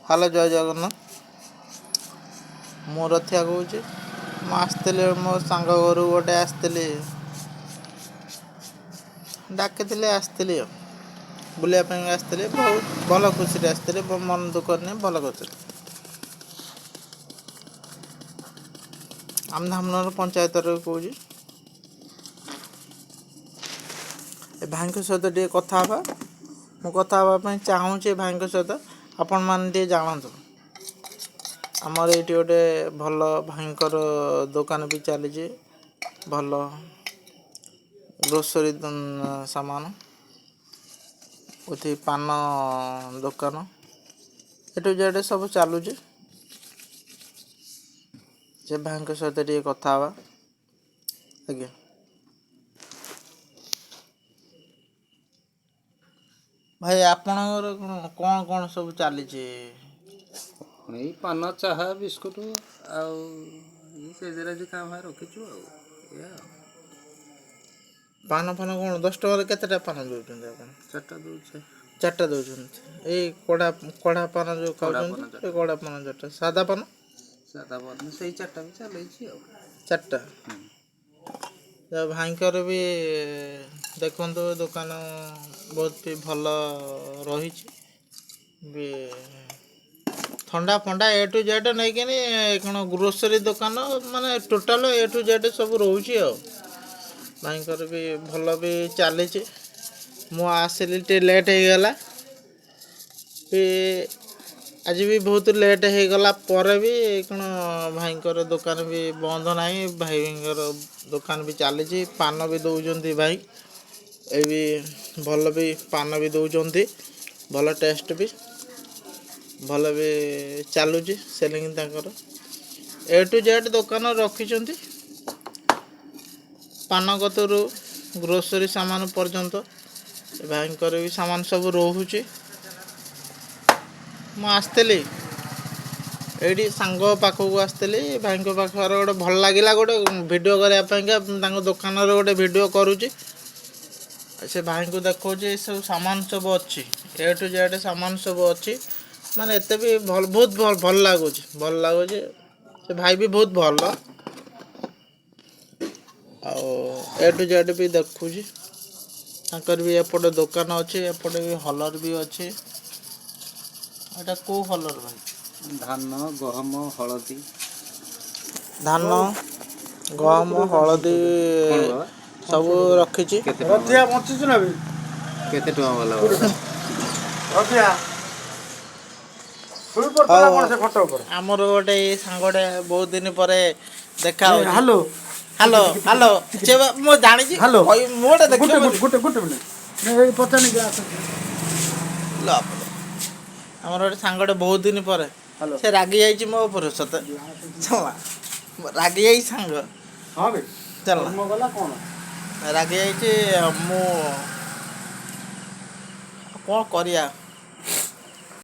Hello ଜୟ ଜଗନ୍ନାଥ। ମୁଁ ରଥିଆ କହୁଛି। ମୁଁ ଆସିଥିଲି ମୋ ସାଙ୍ଗ ଘରୁ ଗୋଟେ ଆସିଥିଲି, ଡାକିଥିଲି ଆସିଥିଲି ଆଉ ବୁଲିବା ପାଇଁ ଆସିଥିଲି। ବହୁତ ଭଲ ଖୁସିରେ ଆସିଥିଲି, ମନ ଦୁଃଖ ନାହିଁ, ଭଲ ଖୁସିରେ। ଆମ ଧାମନଗର ପଞ୍ଚାୟତରେ କହୁଛି। ଏ ଭାଇଙ୍କ ସହିତ ଟିକେ କଥା ହେବା। ମୁଁ କଥା ହେବା ପାଇଁ ଚାହୁଁଛି ଭାଇଙ୍କ ସହିତ। ଆପଣମାନେ ଟିକେ ଜାଣନ୍ତୁ, ଆମର ଏଇଠି ଗୋଟେ ଭଲ ଭାଇଙ୍କର ଦୋକାନ ବି ଚାଲିଛି। ଭଲ ଗ୍ରୋସରୀ ସାମାନ, ଏଠି ପାନ ଦୋକାନ, ଏଠୁ ଯେଡ଼େ ସବୁ ଚାଲୁଛି। ସେ ଭାଇଙ୍କ ସହିତ ଟିକେ କଥା ହେବା। ଆଜ୍ଞା ଭାଇ, ଆପଣଙ୍କର କ'ଣ ସବୁ ଚାଲିଛି? ଏଇ ପାନ, ଚାହା, ବିସ୍କୁଟ ଆଉ ସେଜରା କାଁ ଭାଁ ରଖିଛୁ ଆଉ ଏଇଆ ଆଉ। ପାନ କ'ଣ 10 ଟଙ୍କାରେ କେତେଟା ପାନ ଦେଉଛନ୍ତି ଆପଣ? 4ଟା ଦେଉଛି। 4ଟା ଦେଉଛନ୍ତି। ଏଇ କଢ଼ା ପାନ ଯେଉଁ କଡ଼ା ପାନ ଖାଉଛନ୍ତି, 4ଟା। ଏ କଢ଼ା ପାନ 4ଟା। ସାଦା ପାନ? ସାଦା ପାନ ସେଇ 4ଟା ବି ଚାଲିଛି ଆଉ। 4ଟା। ଭାଇଙ୍କର ବି ଦେଖନ୍ତୁ ଦୋକାନ ବହୁତ ବି ଭଲ ରହିଛି ବି। ଥଣ୍ଡା ଫଣ୍ଡା ଏ ଟୁ ଜେଡ଼୍ ନେଇକିନି କ'ଣ ଗ୍ରୋସରୀ ଦୋକାନ, ମାନେ ଟୋଟାଲ୍ ଏ ଟୁ ଜେଡ଼୍ ସବୁ ରହୁଛି ଆଉ। ଭାଇଙ୍କର ବି ଭଲ ବି ଚାଲିଛି। ମୁଁ ଆସିଲି ଟିକେ ଲେଟ୍ ହେଇଗଲା ବି, ଆଜି ବି ବହୁତ ଲେଟ୍ ହେଇଗଲା ପରେ ବି କ'ଣ ଭାଇଙ୍କର ଦୋକାନ ବି ବନ୍ଦ ନାହିଁ। ଭାଇଙ୍କର ଦୋକାନ ବି ଚାଲିଛି। ପାନ ବି ଦେଉଛନ୍ତି ଭାଇ। ଏ ବି ଭଲ ବି ପାନ ବି ଦେଉଛନ୍ତି, ଭଲ ଟେଷ୍ଟ ବି, ଭଲ ବି ଚାଲୁଛି ସେଲିଂ ତାଙ୍କର। ଏ ଟୁ ଜେଡ଼୍ ଦୋକାନ ରଖିଛନ୍ତି, ପାନ କତରୁ ଗ୍ରୋସରୀ ସାମାନ ପର୍ଯ୍ୟନ୍ତ ଭାଇଙ୍କର ବି ସାମାନ ସବୁ ରହୁଛି। ମୁଁ ଆସିଥିଲି ଏଇଠି ସାଙ୍ଗ ପାଖକୁ ଆସିଥିଲି। ଭାଇଙ୍କ ପାଖରେ ଗୋଟେ ଭଲ ଲାଗିଲା, ଗୋଟେ ଭିଡ଼ିଓ କରିବା ପାଇଁକା ତାଙ୍କ ଦୋକାନରେ ଗୋଟେ ଭିଡ଼ିଓ କରୁଛି। ସେ ଭାଇଙ୍କୁ ଦେଖାଉଛି ଏସବୁ ସାମାନ ସବୁ ଅଛି, ଏ ଟୁ ଜେଡ଼୍ ସାମାନ ସବୁ ଅଛି। ମାନେ ଏତେ ବି ବହୁତ ଭଲ ଲାଗୁଛି, ଭଲ ଲାଗୁଛି। ସେ ଭାଇ ବି ବହୁତ ଭଲ, ଆଉ ଏ ଟୁ ଜେଡ଼୍ ବି ଦେଖୁଛି। ତାଙ୍କର ବି ଏପଟେ ଦୋକାନ ଅଛି, ଏପଟେ ବି ହଲର ବି ଅଛି। ଏଇଟା କେଉଁ ହଲର ଭାଇ? ଧାନ, ଗହମ, ହଳଦୀ। ଧାନ, ଗହମ, ହଳଦୀ କ'ଣ ବାବା? ସବୁ ରଖିଛି। କେତେ ଟଙ୍କା ବାଲା ବାବା? ଆମର ଗୋଟେ ସାଙ୍ଗଟେ ବହୁତ ଦିନ ପରେ ଦେଖା ହଉଛି। ହ୍ୟାଲୋ ହ୍ୟାଲୋ, ମୁଁ ଜାଣିଛି। ମୁଁ ଆମର ଗୋଟେ ସାଙ୍ଗଟେ ବହୁତ ଦିନ ପରେ, ସେ ରାଗି ଯାଇଛି ମୋ ଉପରେ ସତେ। ରାଗି ଯାଇଛି ସାଙ୍ଗ, ରାଗି ଯାଇଛି। ମୁଁ କ'ଣ କରିବା?